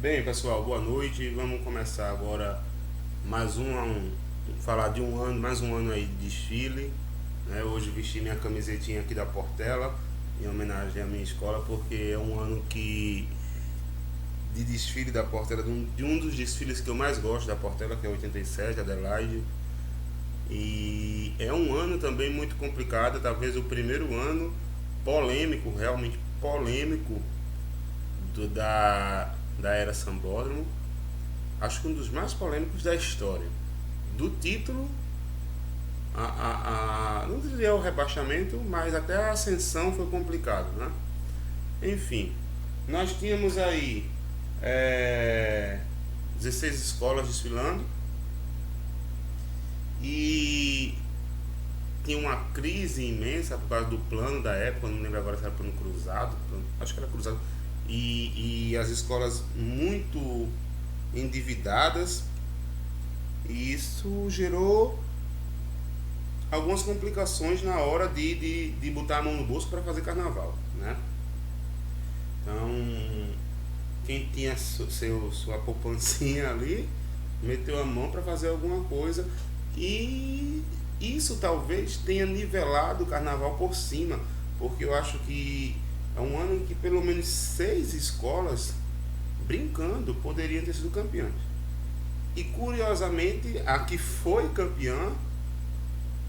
Bem, pessoal, boa noite. Vamos começar agora mais falar de um ano, mais um ano aí de desfile, né? Hoje vesti minha camisetinha aqui da Portela em homenagem à minha escola, porque é um ano que de desfile da Portela, de um dos desfiles que eu mais gosto da Portela, que é 87, Adelaide. E é um ano também muito complicado, talvez o primeiro ano polêmico, realmente polêmico da era Sambódromo. Acho que um dos mais polêmicos da história. Do título, não diria o rebaixamento, mas até a ascensão foi complicado, né? Enfim, nós tínhamos aí 16 escolas desfilando e tinha uma crise imensa por causa do plano da época, não lembro agora se era plano cruzado, acho que era cruzado, e as escolas muito endividadas, e isso gerou algumas complicações na hora de botar a mão no bolso para fazer carnaval, né? Então, quem tinha sua poupancinha ali, meteu a mão para fazer alguma coisa, e isso talvez tenha nivelado o carnaval por cima, porque eu acho que é um ano em que pelo menos 6 escolas, brincando, poderiam ter sido campeãs. E curiosamente, a que foi campeã,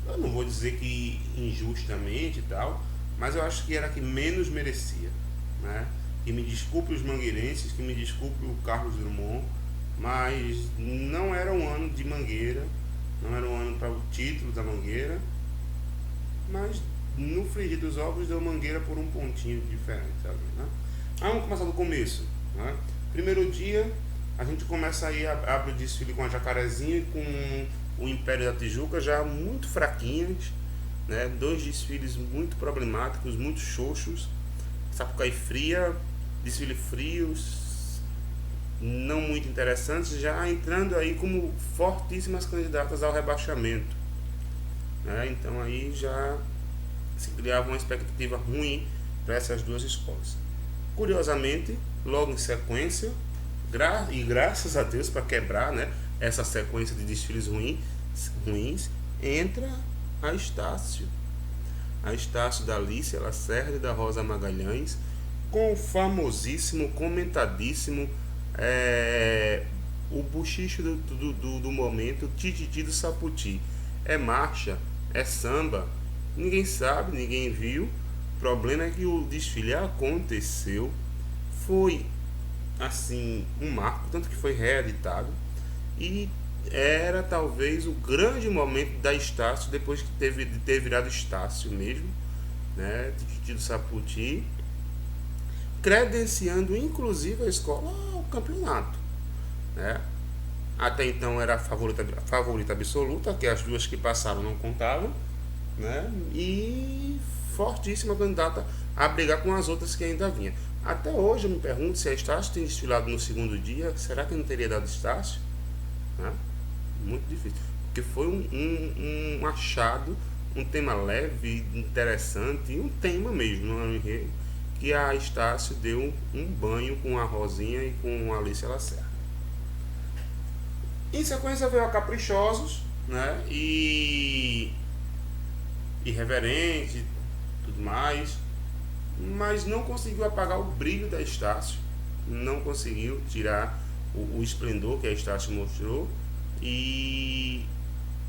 eu não vou dizer que injustamente e tal, mas eu acho que era a que menos merecia, né? Que me desculpe os mangueirenses, que me desculpe o Carlos Drummond, mas não era um ano de Mangueira, não era um ano para o título da Mangueira, mas no frigir dos ovos deu Mangueira por um pontinho diferente, sabe, né? Vamos começar do começo, né? Primeiro dia, a gente começa aí, abre o desfile com a Jacarezinha e com o Império da Tijuca já muito fraquinhos, né? Dois desfiles muito problemáticos, muito xoxos. Sapucaí fria, desfile frios, não muito interessantes, já entrando aí como fortíssimas candidatas ao rebaixamento, né? Então aí já se criava uma expectativa ruim para essas duas escolas. Curiosamente, logo em sequência, e graças a Deus para quebrar, né, essa sequência de desfiles ruins, entra a Estácio. A Estácio da Alicia Lacerda e da Rosa Magalhães, com o famosíssimo, comentadíssimo, o buchicho do momento, Tititi do Saputi. É marcha, é samba, ninguém sabe, ninguém viu. O problema é que o desfile aconteceu, foi assim um marco, tanto que foi reeditado, e era talvez o grande momento da Estácio, depois de ter virado Estácio mesmo, né, Tititi do Saputi, credenciando inclusive a escola ao campeonato, né? Até então era a favorita absoluta, que as duas que passaram não contavam, né? E fortíssima candidata a brigar com as outras que ainda vinham. Até hoje eu me pergunto se a Estácio tem desfilado no segundo dia, será que não teria dado Estácio? Né? Muito difícil, porque foi um achado, um tema leve, interessante, um tema mesmo, não é um enredo, que a Estácio deu um banho com a Rosinha e com a Alicia Lacerda. Em sequência veio a Caprichosos, né? E irreverente, tudo mais, mas não conseguiu apagar o brilho da Estácio, não conseguiu tirar o esplendor que a Estácio mostrou, e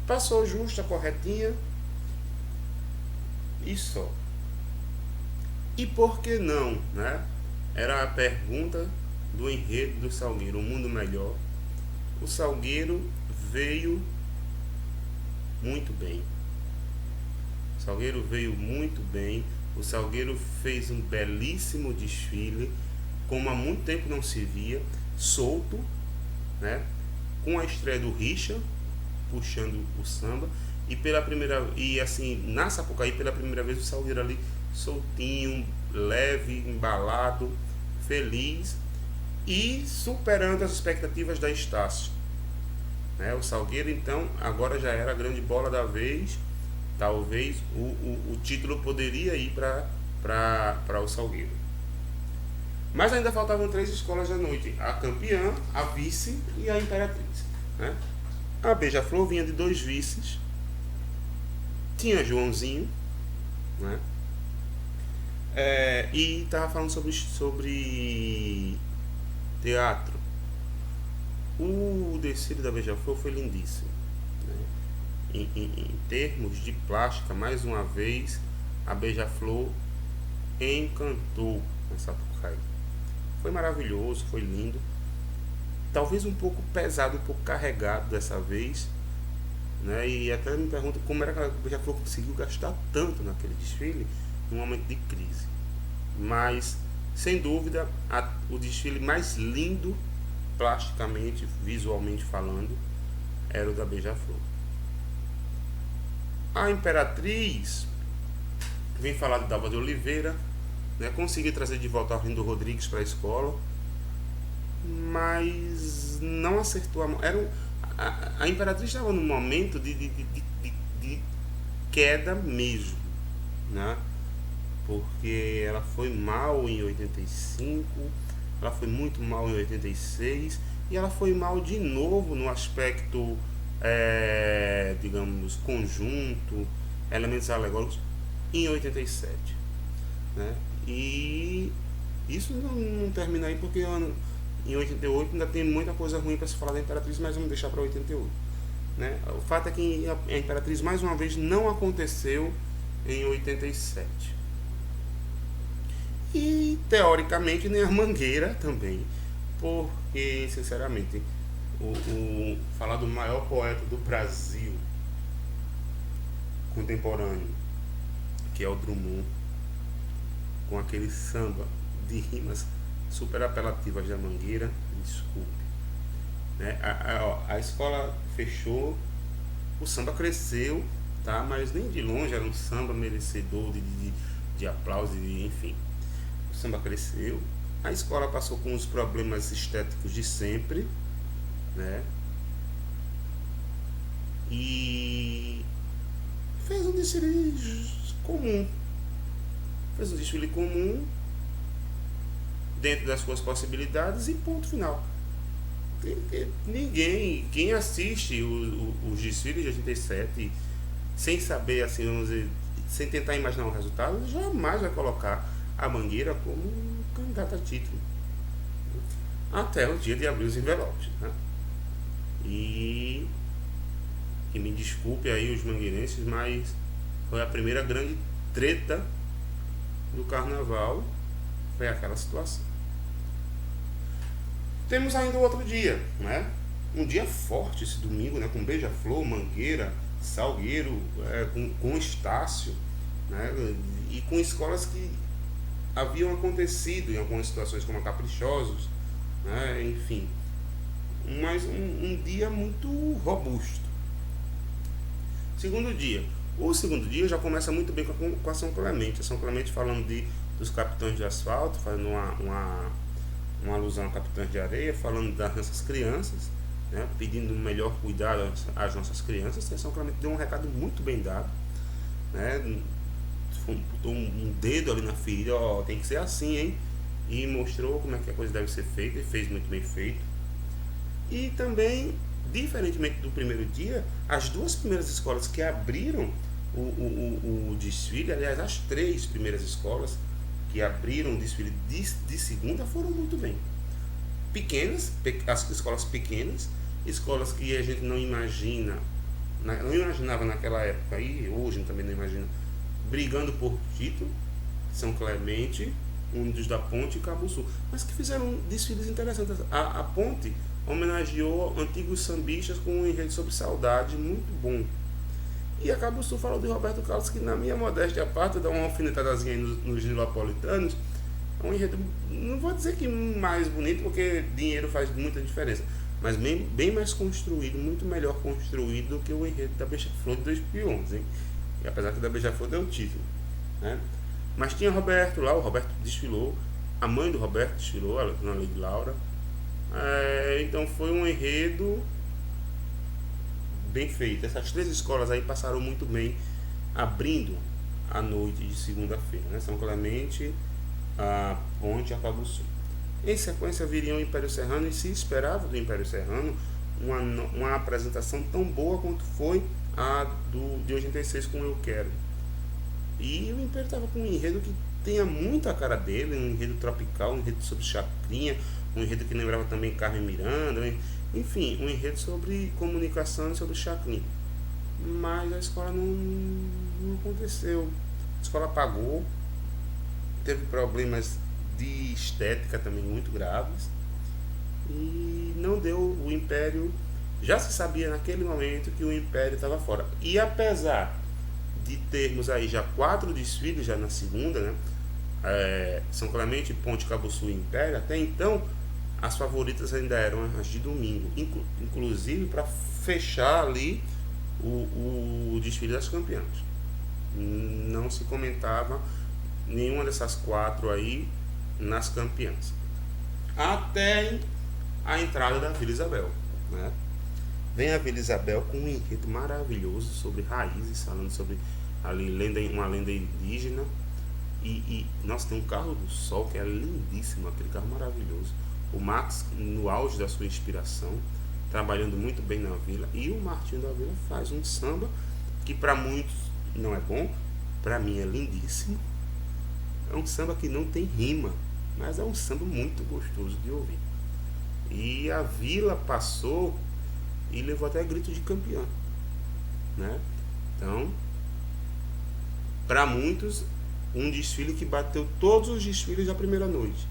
passou justa, corretinha e só. E por que não, né? Era a pergunta do enredo do Salgueiro, um mundo melhor. O Salgueiro veio muito bem. O Salgueiro veio muito bem. O Salgueiro fez um belíssimo desfile, como há muito tempo não se via, solto, né? Com a estreia do Richa puxando o samba, e assim na Sapucaí pela primeira vez o Salgueiro ali soltinho, leve, embalado, feliz e superando as expectativas da Estácio, né? O Salgueiro então agora já era a grande bola da vez. Talvez o título poderia ir para o Salgueiro. Mas ainda faltavam 3 escolas da noite: a campeã, a vice e a imperatriz, né? A Beija-Flor vinha de 2 vices, tinha Joãozinho, né? E estava falando sobre teatro. O desfile da Beija-Flor foi lindíssimo, né? Em termos de plástica, mais uma vez, a Beija-Flor encantou na Sapucaí. Foi maravilhoso, foi lindo. Talvez um pouco pesado, um pouco carregado dessa vez, né? E até me pergunto como era que a Beija-Flor conseguiu gastar tanto naquele desfile num momento de crise. Mas, sem dúvida, o desfile mais lindo, plasticamente, visualmente falando, era o da Beija-Flor. A Imperatriz vem falar de Dalva de Oliveira, né? Consegui trazer de volta o Arlindo Rodrigues para a escola, mas não acertou a mão. A Imperatriz estava num momento de queda mesmo, né? Porque ela foi mal em 85, ela foi muito mal em 86 e ela foi mal de novo no aspecto, digamos, conjunto, elementos alegóricos em 87, né? E isso não termina aí porque em 88 ainda tem muita coisa ruim para se falar da Imperatriz, mas vamos deixar para 88, né? O fato é que a Imperatriz mais uma vez não aconteceu em 87. E teoricamente nem a Mangueira também, porque sinceramente falar do maior poeta do Brasil contemporâneo, que é o Drummond, com aquele samba de rimas super apelativas da Mangueira, desculpe, né? A escola fechou, o samba cresceu, tá? Mas nem de longe era um samba merecedor de aplauso, enfim. O samba cresceu, a escola passou com os problemas estéticos de sempre, né? E fez um desfile comum. Fez um desfile comum dentro das suas possibilidades e ponto final. Ninguém, quem assiste os desfiles de 87 sem saber, assim, vamos dizer, sem tentar imaginar o resultado, jamais vai colocar a Mangueira como candidata a título até o dia de abrir os envelopes, né? E que me desculpe aí os mangueirenses, mas foi a primeira grande treta do carnaval, foi aquela situação. Temos ainda o outro dia, né? Um dia forte esse domingo, né? Com Beija-Flor, Mangueira, Salgueiro, com Estácio, né? E com escolas que haviam acontecido em algumas situações como a Caprichosos, né? Enfim, mas um dia muito robusto. Segundo dia. O segundo dia já começa muito bem com a São Clemente. A São Clemente falando dos capitães de asfalto, fazendo uma alusão a capitães de areia, falando das nossas crianças, né? Pedindo um melhor cuidado às nossas crianças. E a São Clemente deu um recado muito bem dado, né? Botou um dedo ali na ferida, ó, tem que ser assim, hein? E mostrou como é que a coisa deve ser feita, e fez muito bem feito. E também, diferentemente do primeiro dia, as duas primeiras escolas que abriram o desfile, aliás, as 3 primeiras escolas que abriram o desfile de segunda foram muito bem. Pequenas, as escolas pequenas, escolas que a gente não imaginava naquela época, e hoje também não imagina, brigando por título, São Clemente, Unidos da Ponte e Cabo Sul, mas que fizeram desfiles interessantes. A Ponte homenageou antigos sambistas com um enredo sobre saudade, muito bom. E a Cabo Sul falou de Roberto Carlos, que na minha modéstia à parte, dá uma alfinetadazinha aí nos nilopolitanos, é um enredo, não vou dizer que mais bonito, porque dinheiro faz muita diferença, mas bem mais construído, muito melhor construído do que o enredo da Beija-Flor de 2011, hein? E apesar que da Beija-Flor deu o título, né? Mas tinha Roberto lá, o Roberto desfilou, a mãe do Roberto desfilou, a dona Lady Laura. Então foi um enredo bem feito. Essas 3 escolas aí passaram muito bem abrindo a noite de segunda-feira, né? São Clemente, a Ponte e a Cabo Sul. Em sequência viria o Império Serrano e se esperava do Império Serrano uma apresentação tão boa quanto foi a de 86 com Eu Quero. E o Império estava com um enredo que tinha muito a cara dele, um enredo tropical, um enredo sobre chacrinha, um enredo que lembrava também Carmen Miranda, enfim, um enredo sobre comunicação e sobre chacrinha. Mas a escola não aconteceu. A escola apagou, teve problemas de estética também muito graves e não deu. O Império, já se sabia naquele momento que o Império estava fora. E apesar de termos aí já 4 desfiles já na segunda, né? São Clemente, Ponte, Cabuçu e Império, até então as favoritas ainda eram as de domingo, inclusive para fechar ali o desfile das campeãs. Não se comentava nenhuma dessas 4 aí nas campeãs. Até a entrada da Vila Isabel, né? Vem a Vila Isabel com um enredo maravilhoso sobre raízes, falando sobre ali uma lenda indígena. Nossa, tem um carro do sol que é lindíssimo, aquele carro maravilhoso. O Max no auge da sua inspiração, trabalhando muito bem na vila. E o Martinho da Vila faz um samba que para muitos não é bom, para mim é lindíssimo. É um samba que não tem rima, mas é um samba muito gostoso de ouvir. E a vila passou e levou até grito de campeão, né? Então, para muitos, um desfile que bateu todos os desfiles da primeira noite.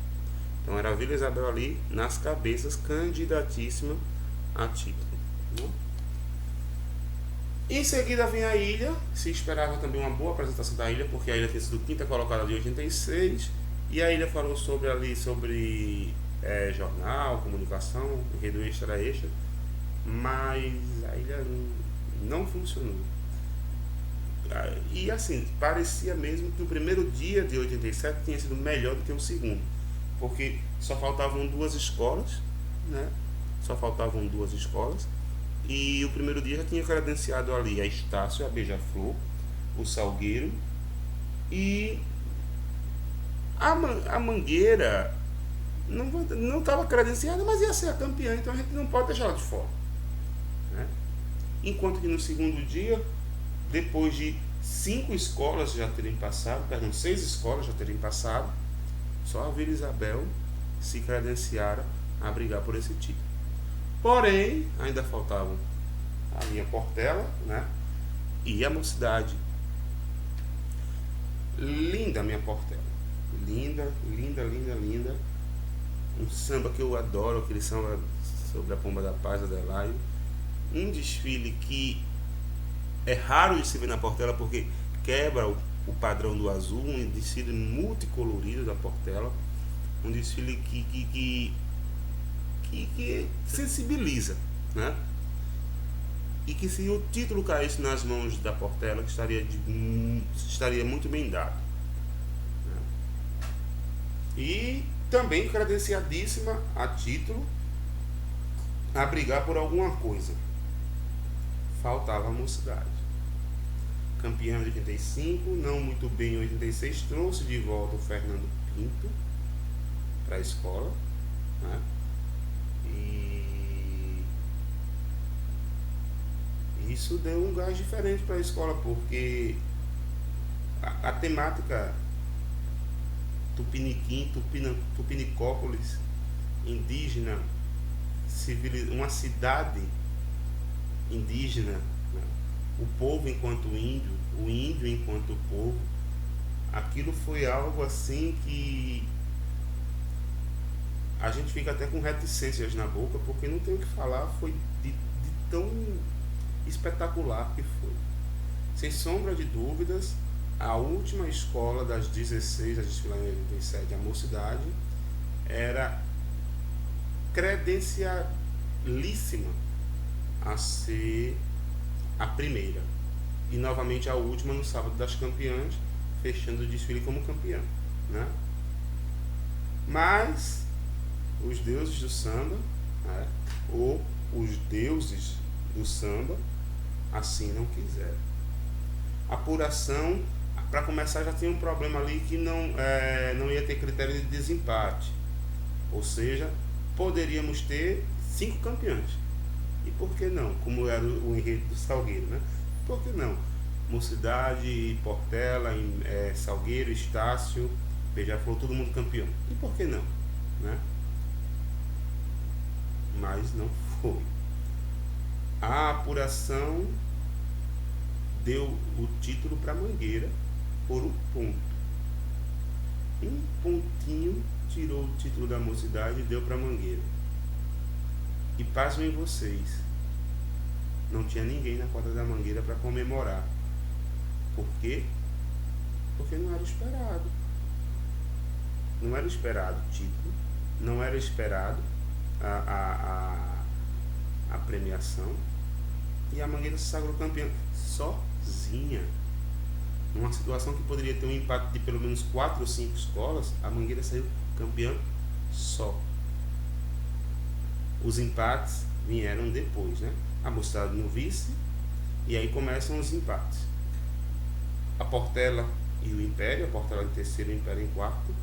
Então era a Vila Isabel ali nas cabeças, candidatíssima a título, né? Em seguida vem a Ilha. Se esperava também uma boa apresentação da Ilha, porque a Ilha tinha sido quinta colocada de 86, e a Ilha falou sobre jornal, comunicação, enredo extra, mas a Ilha não funcionou. E assim, parecia mesmo que o primeiro dia de 87 tinha sido melhor do que o segundo, porque só faltavam 2 escolas, né? Só faltavam 2 escolas, e o primeiro dia já tinha credenciado ali a Estácio, a Beija-Flor, o Salgueiro e a Mangueira não estava credenciada, mas ia ser a campeã, então a gente não pode deixar ela de fora, né? Enquanto que no segundo dia, depois de 5 escolas já terem passado, 6 escolas já terem passado, só a Vila Isabel se credenciara a brigar por esse título. Porém, ainda faltavam a minha Portela, né? E a Mocidade. Linda a minha Portela. Linda, linda, linda, linda. Um samba que eu adoro, aquele samba sobre a Pomba da Paz, Adelaide. Um desfile que é raro de se ver na Portela, porque quebra o padrão do azul, um desfile multicolorido da Portela, um desfile que sensibiliza, né? E que se o título caísse nas mãos da Portela, estaria muito bem dado, né? E também credenciadíssima a título, a brigar por alguma coisa. Faltava a Mocidade. Campeão de 85, não muito bem em 86, trouxe de volta o Fernando Pinto para a escola, né? E isso deu um gás diferente para a escola, porque a temática Tupiniquim, Tupinicópolis, indígena, uma cidade indígena, né? O povo enquanto índio, o índio enquanto povo, aquilo foi algo assim que a gente fica até com reticências na boca, porque não tem o que falar, foi de tão espetacular que foi. Sem sombra de dúvidas, a última escola das 16 a desfilar em 87, a Mocidade, era credencialíssima a ser a primeira e novamente a última no sábado das campeãs, fechando o desfile como campeã, né? Mas os deuses do samba, né? Ou os deuses do samba assim não quiseram. Apuração, para começar, já tinha um problema ali que não ia ter critério de desempate. Ou seja, poderíamos ter 5 campeões. E por que não? Como era o enredo do Salgueiro, né? Por que não? Mocidade, Portela, Salgueiro, Estácio, Beija-Flor, todo mundo campeão. E por que não? Né? Mas não foi. A apuração deu o título para Mangueira por um ponto. Um pontinho tirou o título da Mocidade e deu para Mangueira. E pasmem vocês, não tinha ninguém na quadra da Mangueira para comemorar. Por quê? Porque não era esperado. Não era esperado o título, não era esperado a premiação, e a Mangueira se sagrou campeã sozinha. Numa situação que poderia ter um impacto de pelo menos 4 ou 5 escolas, a Mangueira saiu campeã só. Os empates vieram depois, né? A Mocidade no vice, e aí começam os empates. A Portela e o Império, a Portela em terceiro, o Império em quarto.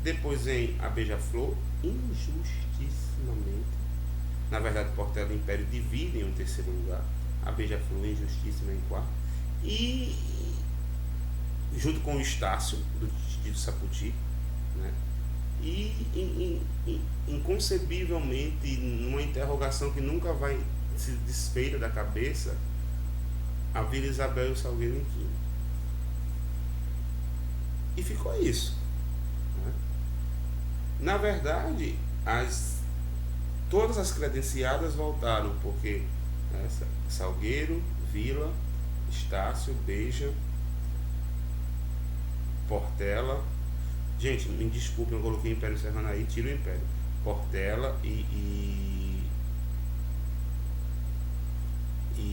Depois vem a Beija-Flor, injustissimamente. Na verdade, Portela e Império dividem o terceiro lugar. A Beija-Flor injustíssima em quarto. E junto com o Estácio, do Tito Saputi, né? E inconcebivelmente, numa interrogação que nunca vai se desfeita da cabeça, a Vila Isabel e o Salgueiro em quinto. E ficou isso, né? Na verdade, todas as credenciadas voltaram, porque Salgueiro, Vila, Estácio, Beija, Portela. Gente, me desculpem, eu coloquei Império Serrano aí, tira o Império. Portela e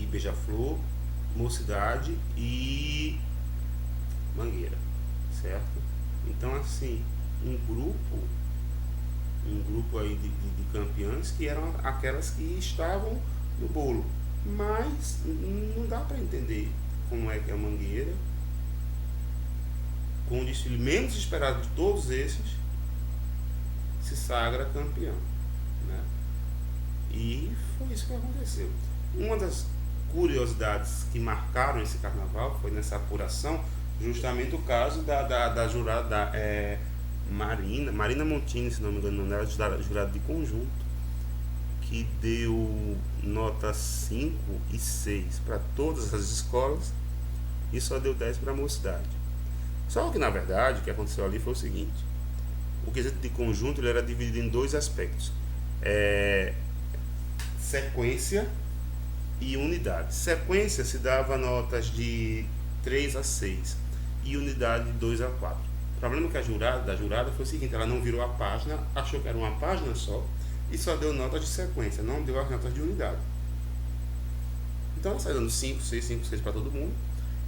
Beija-Flor, Mocidade e Mangueira, certo? Então, assim, um grupo aí de campeãs que eram aquelas que estavam no bolo. Mas não dá para entender como é que a Mangueira, com o desfile menos esperado de todos esses, se sagra campeão, né? E foi isso que aconteceu. Uma das curiosidades que marcaram esse carnaval foi nessa apuração justamente o caso da jurada Marina Montini, se não me engano, ela era jurada de conjunto, que deu nota 5 e 6 para todas as escolas e só deu 10 para a Mocidade. Só que, na verdade, o que aconteceu ali foi o seguinte: o quesito de conjunto ele era dividido em 2 aspectos: sequência e unidade. Sequência se dava notas de 3 a 6 e unidade de 2 a 4. O problema que a jurada foi o seguinte: ela não virou a página, achou que era uma página só e só deu notas de sequência, não deu as notas de unidade. Então ela saiu dando 5, 6 para todo mundo.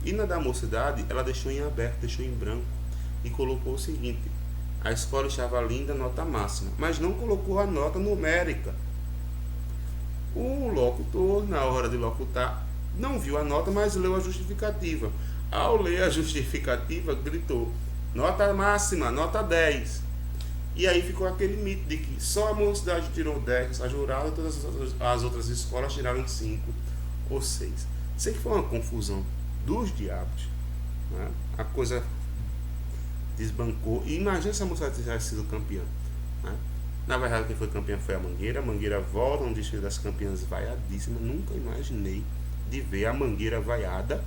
E na da Mocidade, ela deixou em aberto, deixou em branco e colocou o seguinte: a escola estava linda, nota máxima, mas não colocou a nota numérica. O locutor, na hora de locutar, não viu a nota, mas leu a justificativa. Ao ler a justificativa, gritou: nota máxima, nota 10. E aí ficou aquele mito de que só a Mocidade tirou 10, a jurada, todas as outras escolas tiraram 5 ou 6. Sei que foi uma confusão dos diabos, né? A coisa desbancou. E imagina se a Mocidade tivesse sido campeã, né? Na verdade, quem foi campeã foi a Mangueira. A Mangueira volta no desfile das campeãs vaiadíssima. Nunca imaginei de ver a Mangueira vaiada,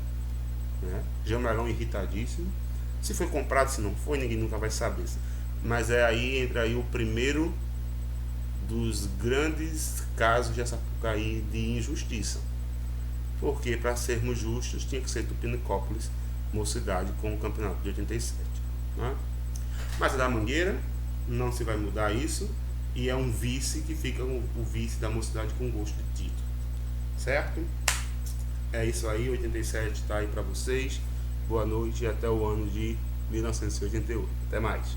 né? Jamelão irritadíssimo. Se foi comprado, se não foi, ninguém nunca vai saber. Mas entra aí o primeiro dos grandes casos de Sapucaí de injustiça. Porque, para sermos justos, tinha que ser Tupinicópolis, Mocidade, com o campeonato de 87. Né? Mas a da Mangueira não se vai mudar isso, e é um vice que fica o vice da Mocidade com gosto de título. Certo? É isso aí, 87 está aí para vocês. Boa noite e até o ano de 1988. Até mais.